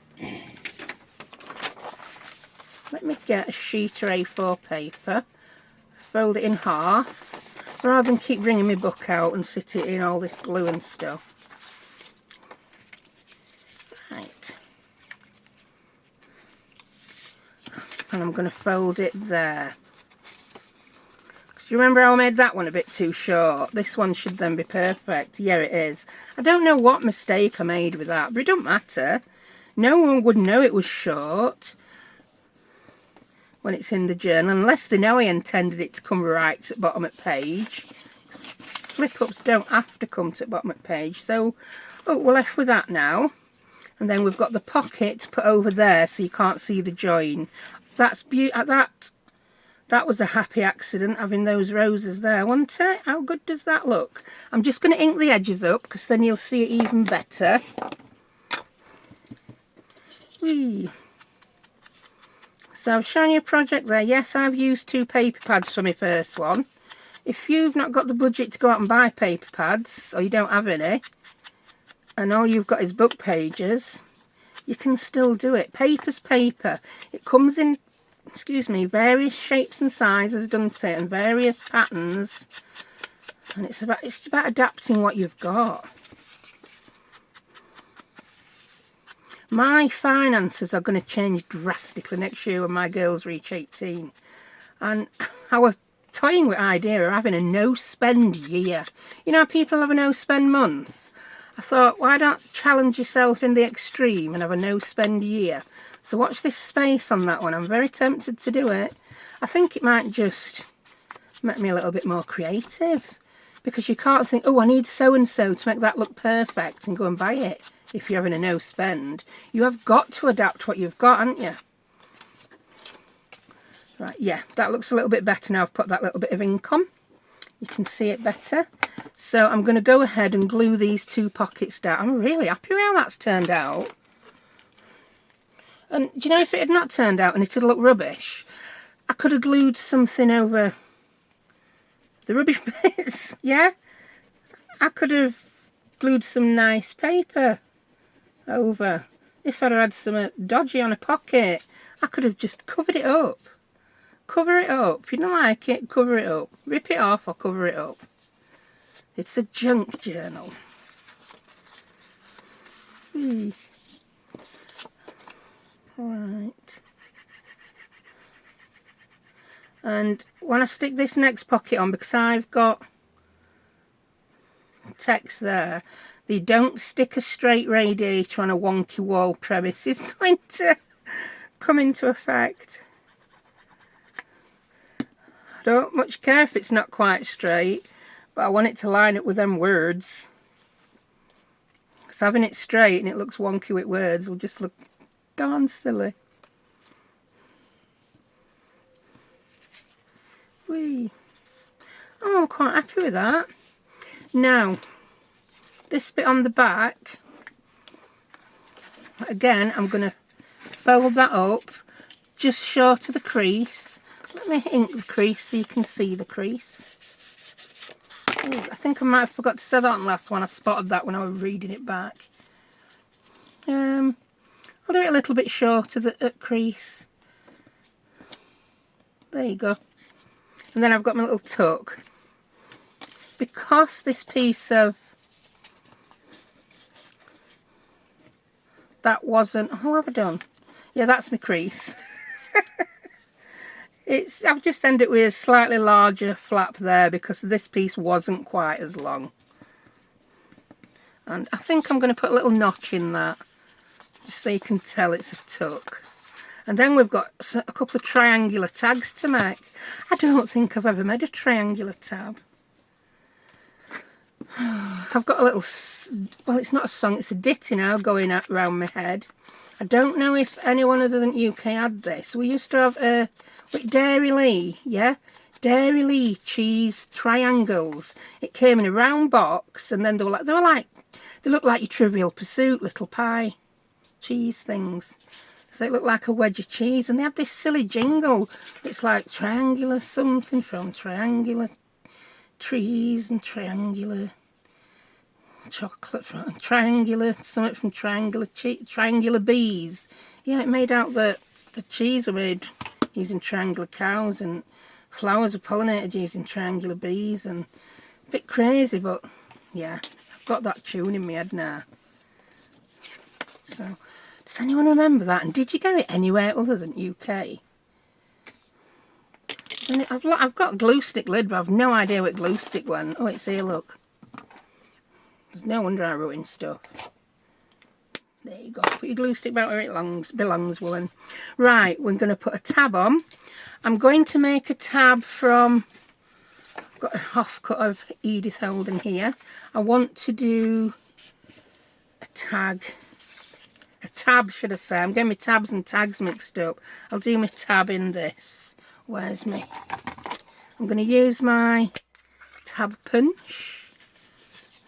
[SPEAKER 1] let me get a sheet or A4 paper, fold it in half, rather than keep bringing my book out and sit it in all this glue and stuff. Right. And I'm going to fold it there. Because you remember how I made that one a bit too short? This one should then be perfect. Yeah, it is. I don't know what mistake I made with that, but it don't matter. No one would know it was short when it's in the journal, unless they know I intended it to come right to the bottom of the page. Flip-ups don't have to come to the bottom of the page. So, oh, we're left with that now. And then we've got the pocket to put over there so you can't see the join. That's beautiful. That was a happy accident having those roses there, wasn't it? How good does that look? I'm just going to ink the edges up because then you'll see it even better. Whee. So I've shown you a project there. Yes, I've used 2 paper pads for my first one. If you've not got the budget to go out and buy paper pads, or you don't have any, and all you've got is book pages, you can still do it. Paper's paper. It comes in, excuse me, various shapes and sizes, doesn't it, and various patterns. And it's about adapting what you've got. My finances are going to change drastically next year when my girls reach 18. And I was toying with the idea of having a no-spend year. You know how people have a no-spend month? I thought, why not challenge yourself in the extreme and have a no-spend year? So watch this space on that one. I'm very tempted to do it. I think it might just make me a little bit more creative. Because you can't think, oh, I need so-and-so to make that look perfect and go and buy it. If you're having a no spend, you have got to adapt what you've got, haven't you? Right, yeah, that looks a little bit better now. I've put that little bit of ink on. You can see it better. So I'm going to go ahead and glue these 2 pockets down. I'm really happy with how that's turned out. And do you know, if it had not turned out and it had looked rubbish, I could have glued something over the rubbish bits, yeah? I could have glued some nice paper over. If I'd had some dodgy on a pocket, I could have just covered it up. Cover it up. If you don't like it, cover it up. Rip it off or cover it up. It's a junk journal. Right. And when I stick this next pocket on, because I've got text there, the don't stick a straight radiator on a wonky wall premise is going to come into effect. I don't much care if it's not quite straight, but I want it to line up with them words. Because having it straight and it looks wonky with words will just look darn silly. Whee. Oh, I'm quite happy with that. Now, This bit on the back, again, I'm going to fold that up just short of the crease. Let me ink the crease so you can see the crease. Oh, I think I might have forgot to say that on the last one. I spotted that when I was reading it back. I'll do it a little bit short of the crease. There you go. And then I've got my little tuck. Because this piece of that wasn't, what have I done? Yeah, that's my crease. I've just ended it with a slightly larger flap there because this piece wasn't quite as long. And I think I'm going to put a little notch in that, just so you can tell it's a tuck. And then we've got a couple of triangular tags to make. I don't think I've ever made a triangular tab. I've got a little, well, it's not a song, it's a ditty now going around my head. I don't know if anyone other than UK had this. We used to have Dairy Lee, yeah? Dairy Lee cheese triangles. It came in a round box, and then they looked like your Trivial Pursuit little pie cheese things. So it looked like a wedge of cheese, and they had this silly jingle. It's like triangular something from triangular trees and triangular chocolate from triangular something from triangular bees. Yeah, it made out that the cheese were made using triangular cows and flowers were pollinated using triangular bees, and a bit crazy, but yeah, I've got that tune in my head now. So, does anyone remember that? And did you get it anywhere other than UK? I've got a glue stick lid, but I've no idea what glue stick went. Oh, it's here, look. There's no wonder I ruin stuff. There you go. Put your glue stick back where it belongs, woman. Right, we're going to put a tab on. I'm going to make a tab from... I've got a half cut of Edith Holden here. I want to do a tab, should I say. I'm getting my tabs and tags mixed up. I'll do my tab in this. Where's me? I'm going to use my tab punch.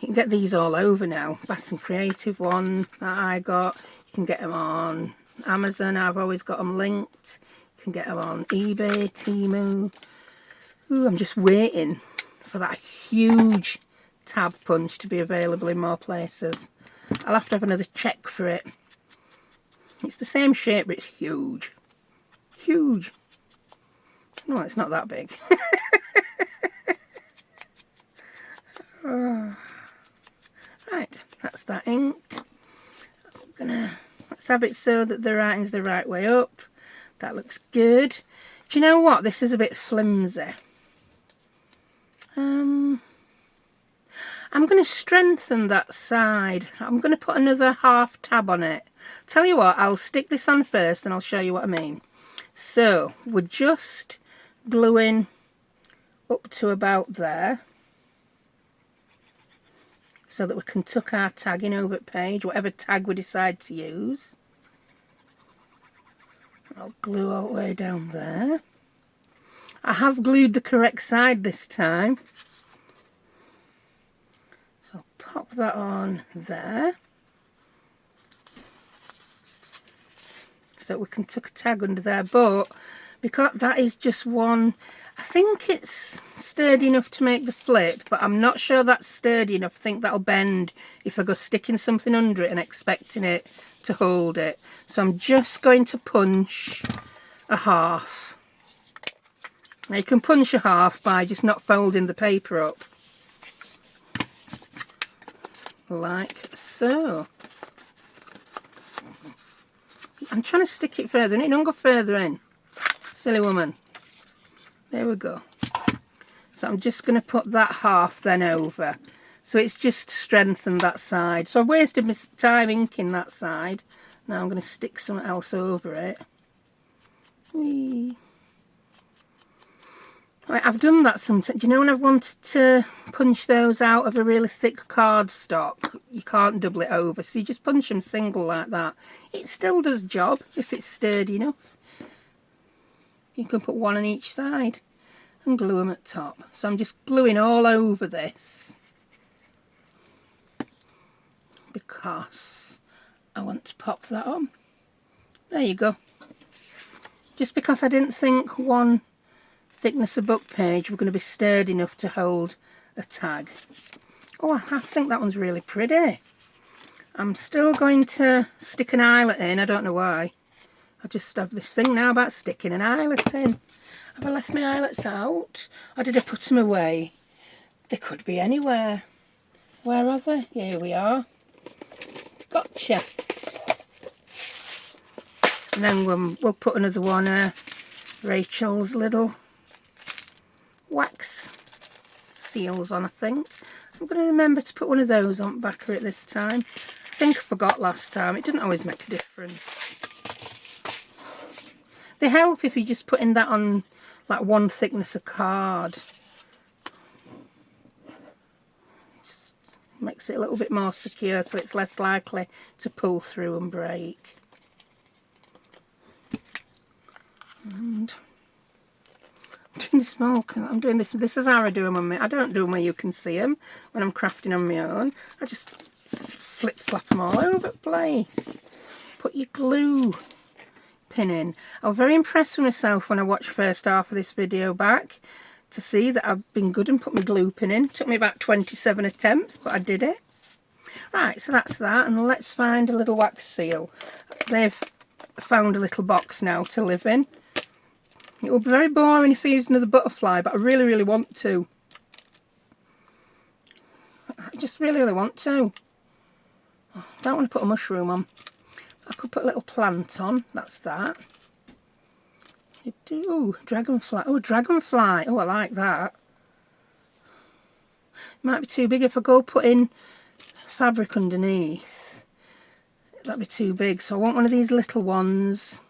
[SPEAKER 1] You can get these all over now. Fast and Creative one that I got. You can get them on Amazon. I've always got them linked. You can get them on eBay, Temu. Ooh, I'm just waiting for that huge tab punch to be available in more places. I'll have to have another check for it. It's the same shape, but it's huge. Huge. No, it's not that big. Oh. Right, that's that inked. Let's have it so that the writing's the right way up. That looks good. Do you know what? This is a bit flimsy. I'm going to strengthen that side. I'm going to put another half tab on it. Tell you what, I'll stick this on first and I'll show you what I mean. So, we're just gluing up to about there, so that we can tuck our tag in over the page, whatever tag we decide to use. I'll glue all the way down there. I have glued the correct side this time. So I'll pop that on there. So we can tuck a tag under there, but because that is just one, I think it's sturdy enough to make the flip, but I'm not sure that's sturdy enough. I think that'll bend if I go sticking something under it and expecting it to hold it. So I'm just going to punch a half. Now you can punch a half by just not folding the paper up. Like so. I'm trying to stick it further in. It don't go further in. Silly woman. There we go. So I'm just going to put that half then over. So it's just strengthened that side. So I've wasted my time inking that side. Now I'm going to stick something else over it. Whee. Right, I've done that sometimes. Do you know when I've wanted to punch those out of a really thick cardstock? You can't double it over. So you just punch them single like that. It still does job if it's sturdy enough. You can put one on each side and glue them at top. So I'm just gluing all over this. because I want to pop that on. There you go. Just because I didn't think one thickness of book page were going to be sturdy enough to hold a tag. Oh, I think that one's really pretty. I'm still going to stick an eyelet in. I don't know why. I just have this thing now about sticking an eyelet in. Have I left my eyelets out? Or did I put them away? They could be anywhere. Where are they? Here we are. Gotcha. And then we'll put another one, Rachel's little wax seals on, I think. I'm going to remember to put one of those on back of it this time. I think I forgot last time. It didn't always make a difference. They help if you're just putting that on like one thickness of card. Just makes it a little bit more secure so it's less likely to pull through and break. And I'm doing this. This is how I do them on me. I don't do them where you can see them when I'm crafting on my own. I just flip flap them all over the place. Put your glue pin in. I was very impressed with myself when I watched first half of this video back to see that I've been good and put my glue pin in. It took me about 27 attempts, but I did it. Right, so that's that, and let's find a little wax seal. They've found a little box now to live in. It will be very boring if I use another butterfly, but I really, really want to. I just really, really want to. I don't want to put a mushroom on. I could put a little plant on. That's that. Ooh, dragonfly. Oh, dragonfly. Oh, I like that. It might be too big if I go put in fabric underneath. That'd be too big. So I want one of these little ones.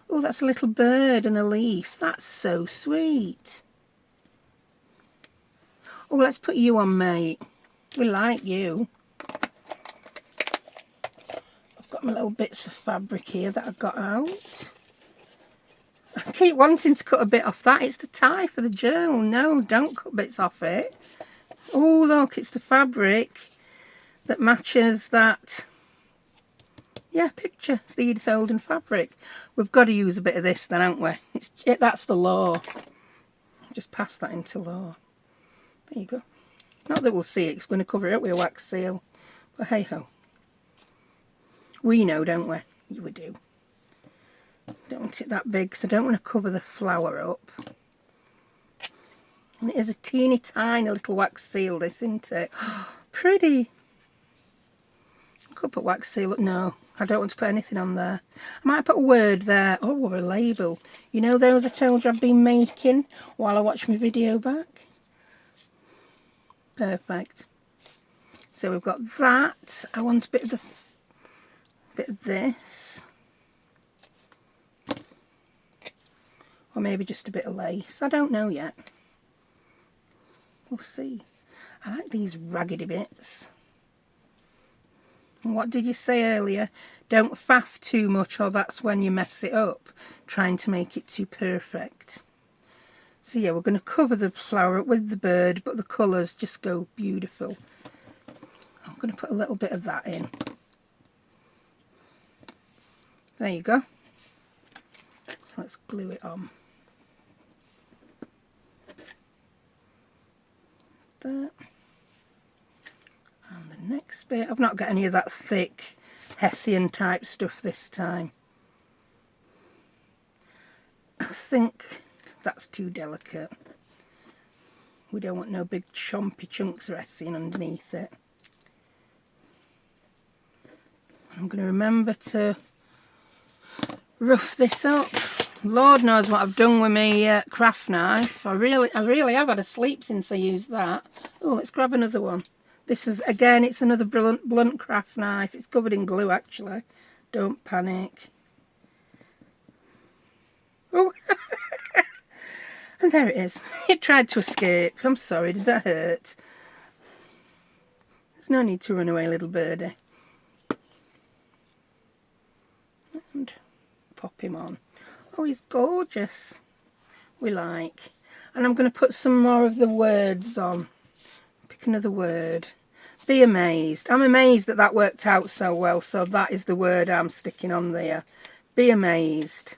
[SPEAKER 1] Oh, that's a little bird and a leaf. That's so sweet. Oh, let's put you on, mate. We like you. I've got my little bits of fabric here that I got out. I keep wanting to cut a bit off that. It's the tie for the journal. No, don't cut bits off it. Oh, look, it's the fabric that matches that. Yeah, picture. It's the Edith Holden fabric. We've got to use a bit of this then, haven't we? That's the law. Just pass that into law. There you go. Not that we'll see it. It's going to cover it up with a wax seal. But hey ho. We know, don't we? You do. Don't want it that big because I don't want to cover the flower up. And it is a teeny tiny little wax seal, this, isn't it? Pretty. I could put wax seal up. No, I don't want to put anything on there. I might put a word there. Oh, or a label. You know those I told you I've been making while I watched my video back? Perfect. So we've got that. I want a bit of this. Or maybe just a bit of lace. I don't know yet. We'll see. I like these raggedy bits. And what did you say earlier? Don't faff too much or that's when you mess it up, trying to make it too perfect. So yeah, we're going to cover the flower up with the bird, but the colours just go beautiful. I'm going to put a little bit of that in. There you go. So let's glue it on. That. And the next bit, I've not got any of that thick Hessian type stuff this time. I think that's too delicate. We don't want no big chompy chunks of Hessian underneath it. I'm going to remember to rough this up. Lord knows what I've done with my craft knife. I really have had a sleep since I used that. Oh, let's grab another one. This is, again, it's another blunt craft knife. It's covered in glue, actually. Don't panic. Oh, and there it is. It tried to escape. I'm sorry, did that hurt? There's no need to run away, little birdie. And pop him on. Oh, he's gorgeous. We like. And I'm going to put some more of the words on. Pick another word. Be amazed. I'm amazed that that worked out so well, so that is the word I'm sticking on there. Be amazed.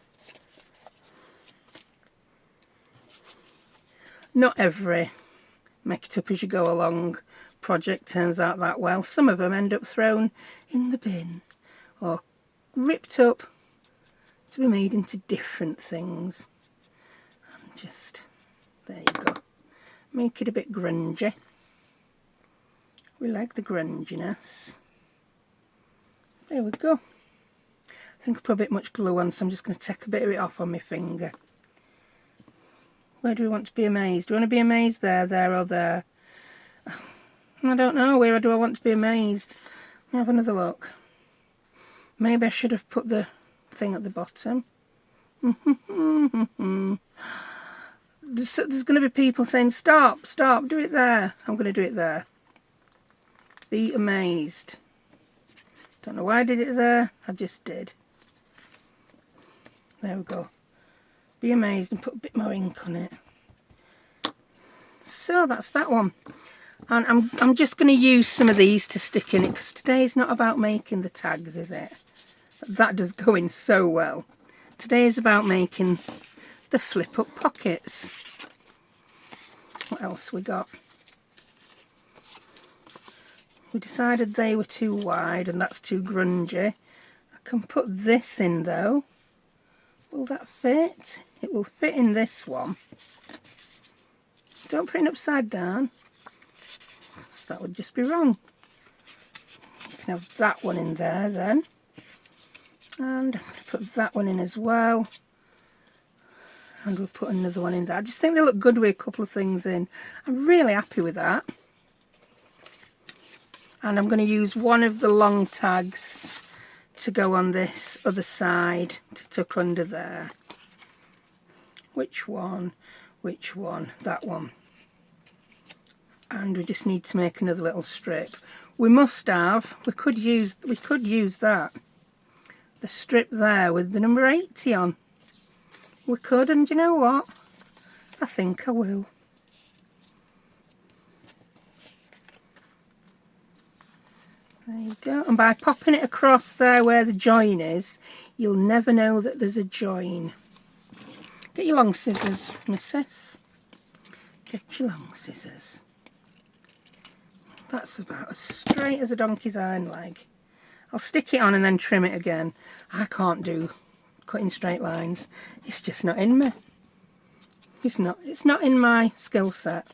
[SPEAKER 1] Not every make it up as you go along project turns out that well. Some of them end up thrown in the bin or ripped up to be made into different things. And just, there you go. Make it a bit grungy. We like the grunginess. There we go. I think I put a bit much glue on, so I'm just going to take a bit of it off on my finger. Where do we want to be amazed? Do we want to be amazed there, there or there? I don't know. Where do I want to be amazed? Let me have another look. Maybe I should have put the thing at the bottom. There's going to be people saying, stop, stop, do it there. I'm going to do it there. Be amazed. Don't know why I did it there. I just did. There we go. Be amazed, and put a bit more ink on it. So that's that one. And I'm just going to use some of these to stick in it, because today's not about making the tags, is it? That does go in so well. Today is about making the flip up pockets. What else we got? We decided they were too wide and that's too grungy. I can put this in though. Will that fit? It will fit in this one. Don't put it upside down. So that would just be wrong. You can have that one in there then. And I'm going to put that one in as well. And we'll put another one in there. I just think they look good with a couple of things in. I'm really happy with that. And I'm going to use one of the long tags to go on this other side to tuck under there. Which one? Which one? That one. And we just need to make another little strip. We must have, we could use that. The strip there with the number 80 on. We could, and you know what? I think I will. There you go. And by popping it across there where the join is, you'll never know that there's a join. Get your long scissors, missus. Get your long scissors. That's about as straight as a donkey's hind leg. I'll stick it on and then trim it again. I can't do cutting straight lines. It's just not in me. It's not in my skill set.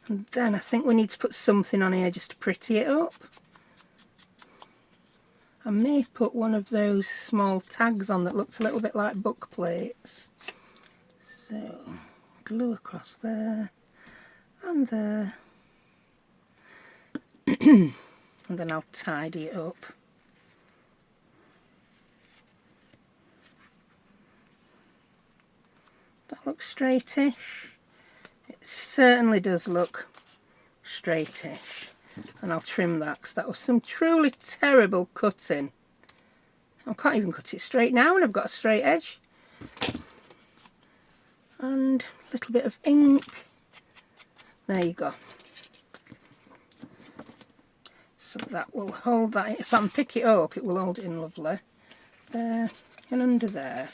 [SPEAKER 1] And then I think we need to put something on here just to pretty it up. I may put one of those small tags on that looks a little bit like book plates. So, glue across there and there. And then I'll tidy it up. That looks straightish. It certainly does look straightish. And I'll trim that because that was some truly terrible cutting. I can't even cut it straight now and I've got a straight edge. And a little bit of ink. There you go. So that will hold that. If I can pick it up, it will hold it in lovely. There and under there.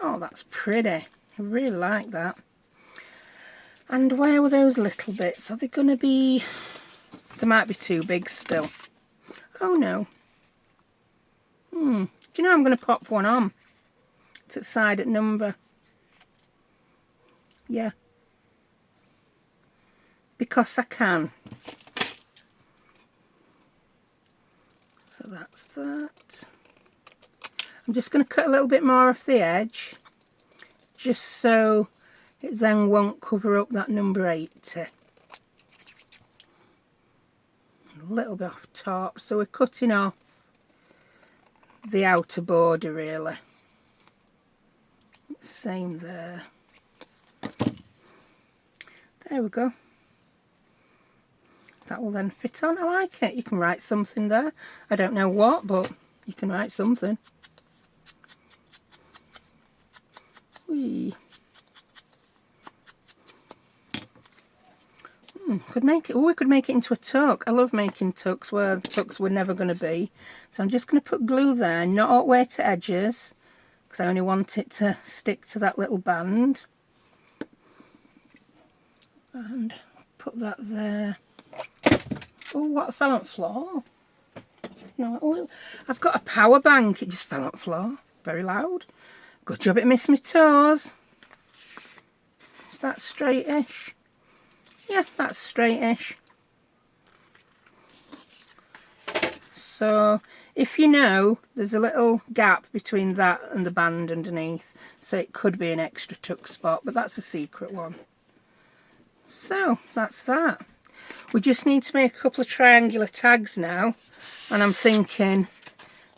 [SPEAKER 1] Oh, that's pretty. I really like that. And where were those little bits? Are they going to be... They might be too big still. Oh no. Do you know I'm going to pop one on? To the side at number. Yeah. Because I can. So that's that. I'm just going to cut a little bit more off the edge. Just so it then won't cover up that number 80. A little bit off top. So we're cutting off the outer border really. Same there. There we go. That will then fit on. I like it. You can write something there. I don't know what, but you can write something. Whee. Could make it, oh, we could make it into a tuck. I love making tucks where tucks were never going to be. So I'm just going to put glue there, not all the way to edges, because I only want it to stick to that little band. And put that there. Oh, what fell on the floor? No, oh, I've got a power bank. It just fell on the floor. Very loud. Good job it missed my toes. Is that straightish? Yeah, that's straightish. So if you know, there's a little gap between that and the band underneath, so it could be an extra tuck spot, but that's a secret one. So that's that. We just need to make a couple of triangular tags now, and I'm thinking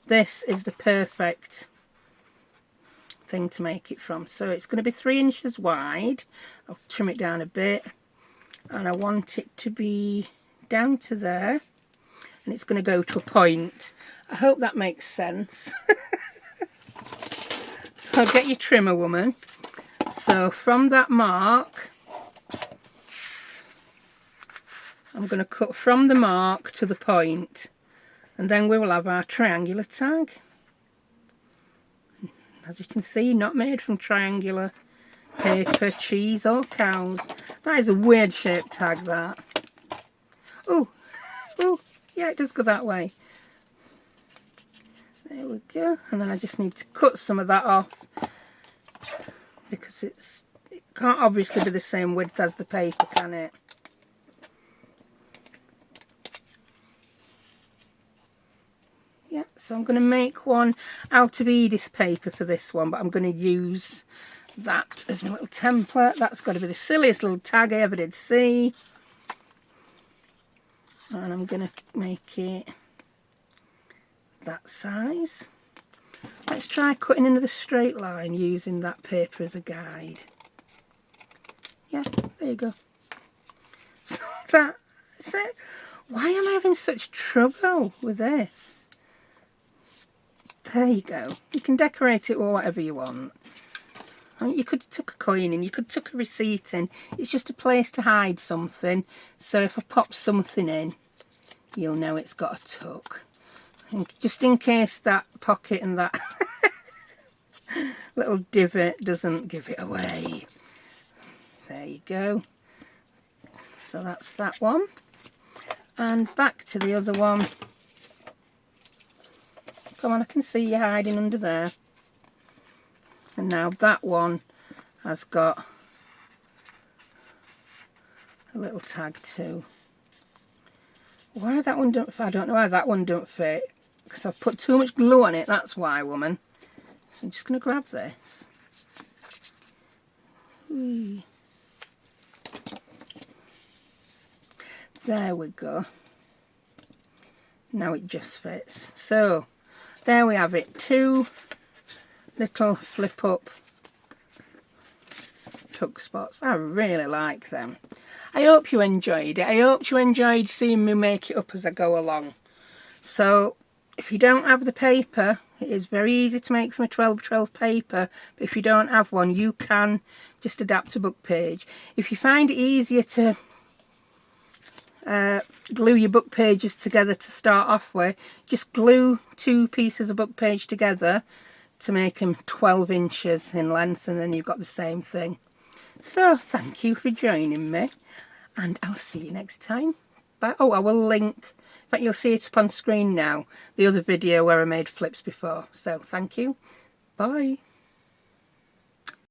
[SPEAKER 1] this is the perfect thing to make it from. So it's going to be 3 inches wide. I'll trim it down a bit, and I want it to be down to there, and it's going to go to a point. I hope that makes sense. So get your trimmer, woman. So from that mark, I'm going to cut from the mark to the point, and then we will have our triangular tag. As you can see, not made from triangular paper, cheese or cows. That is a weird shaped tag, that. Oh, oh, yeah, it does go that way. There we go. And then I just need to cut some of that off, because it can't obviously be the same width as the paper, can it? Yeah, so I'm going to make one out of Edith paper for this one, but I'm going to use that as my little template. That's got to be the silliest little tag I ever did see. And I'm going to make it that size. Let's try cutting another straight line using that paper as a guide. Yeah, there you go. So that's it. Why am I having such trouble with this? There you go. You can decorate it with whatever you want. I mean, you could tuck a coin in, you could tuck a receipt in. It's just a place to hide something. So if I pop something in, you'll know it's got a tuck. And just in case that pocket and that little divot doesn't give it away. There you go. So that's that one. And back to the other one. Come on, I can see you hiding under there. And now that one has got a little tag too. Why that one don't fit? I don't know why that one don't fit. Because I've put too much glue on it, that's why, woman. So I'm just going to grab this. Whee. There we go. Now it just fits. So there we have it, 2 little flip up tuck spots. I really like them. I hope you enjoyed it. I hope you enjoyed seeing me make it up as I go along. So if you don't have the paper, it is very easy to make from a 12x12 paper, but if you don't have one, you can just adapt a book page. If you find it easier to glue your book pages together to start off with, just glue 2 pieces of book page together to make them 12 inches in length, and then you've got the same thing. So thank you for joining me, and I'll see you next time. Bye. Oh, I will link, in fact you'll see it up on screen now, the other video where I made flips before. So thank you. Bye.